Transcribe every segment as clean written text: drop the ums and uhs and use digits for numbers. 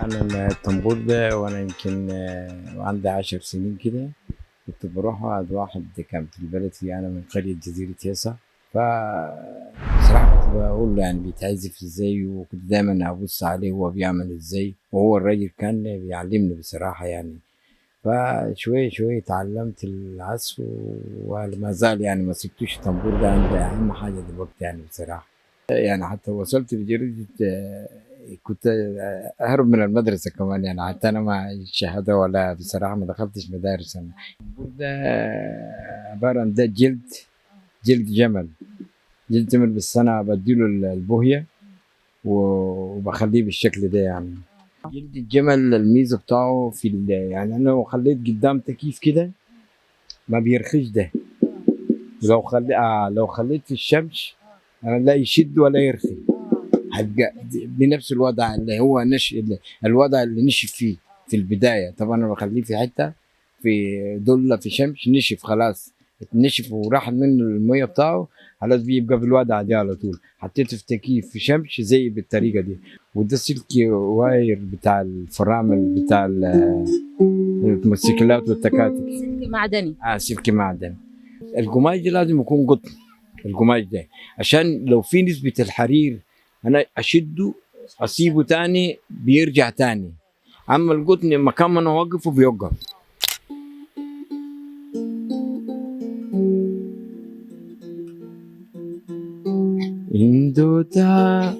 أنا الطنبور ده وأنا يمكن وعندي 10 سنين كده. كنت بروح عند واحد كان في البلد أنا من قرية جزيرة يسا. بصراحة كنت بقول له يعني بيتعزف ازاي، وكنت دايما أبص عليه وهو بيعمل ازاي، وهو الراجل كان بيعلمني بصراحة يعني. فشوية شوية اتعلمت العزف، وما زال يعني ما سبتوش. الطنبور ده عندي أهم حاجة دلوقتي يعني بصراحة. يعني حتى وصلت لدرجة كنت أهرب من المدرسة كمان، يعني حتى أنا مع الشهادة ولا بصراحة ما دخلتش مدارس أنا. ده عبارة عن ده جلد جمل. جلد جمل، بس أنا بديله البوهية وبخليه بالشكل ده يعني. جلد الجمل الميزة بتاعه يعني أنا لو خليت قدام تكييف كده ما بيرخيش ده. لو خليت في الشمس أنا لا يشد ولا يرخي. هيبقى بنفس الوضع اللي هو الوضع اللي نشف فيه في البدايه. طبعا انا بخليه في حته في دله في شمس نشف خلاص. نشف وراح منه الميه بتاعه، خلاص بيبقى في الوضع دي على طول. حطيته في تكييف في شمس زي بالطريقه دي. وده سلك واير بتاع الفرامل بتاع الموتوسيكلات والتكاتك. سلك معدني. سلك معدن. القماش ده لازم يكون قطن. القماش ده عشان لو في نسبة الحرير أنا أشده أسيبه تاني بيرجع تاني. أما القطن مكان ما أنا أوقفه بيوقف. إندوتا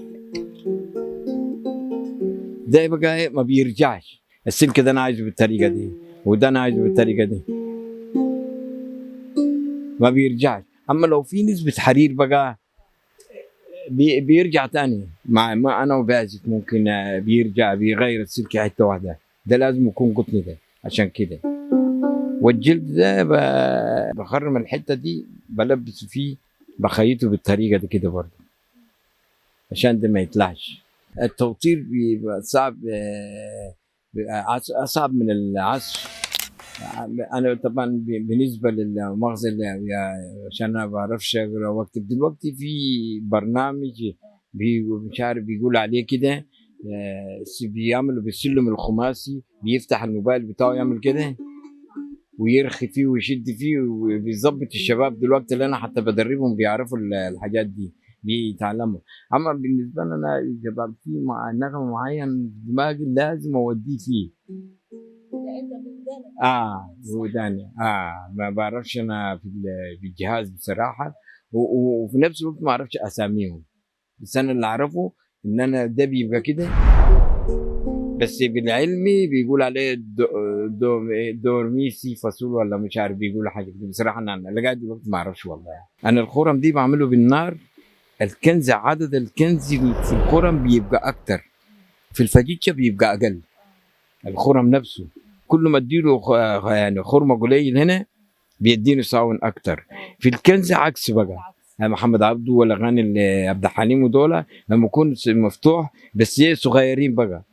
ده بقى إيه، ما بيرجعش. السلك ده أنا عايزه بالطريقة دي، وده أنا عايزه بالطريقة دي، ما بيرجعش. أما لو في نسبة حرير بقى بيرجع تاني. مع ما انا وبعزف ممكن بيرجع بيغير السلك حته واحده. ده لازم يكون قطن ده عشان كده. والجلد ده بخرم الحته دي بلبس فيه، بخيطه بالطريقه دي كده برضه عشان ده ما يطلعش. التوتير بيبقى صعب، بيبقى اصعب من العزف. انا طبعا بالنسبه للمغزى عشان انا ما بعرفش اقرا واكتب دلوقتي في برنامج مش عارف بيقول عليه كده. بيعملوا بالسلم الخماسي، بيفتح الموبايل بتاعه يعمل كده ويرخي فيه ويشد فيه وبيظبط الشباب دلوقتي اللي انا حتى بدربهم بيعرفوا الحاجات دي، بيتعلموا. اما بالنسبه لنا انا اذا بقى في مع نغمه معين في دماغي لازم اوديه فيه. وداني ما بعرفش انا في الجهاز بصراحه. وفي نفس الوقت ما اعرفش اساميهم. بس انا اللي اعرفه ان انا ده بيبقى كده. بس بالعلمي بيقول عليه دو مي سي فاصول ولا مش عارف بيقولوا حاجه كده. بصراحه انا لغايه دلوقتي ما اعرفش والله. انا الخرم دي بعمله بالنار. الكنز عدد الكنز في الخرم بيبقى اكتر، في الفجيتشه بيبقى اقل. الخرم نفسه كل ما اديله يعني خرمه قليل هنا بيديني صاون اكتر. في الكنز عكس بقى. محمد عبده والاغاني اللي عبد الحليم ودول لما يكون مفتوح بس صغيرين بقى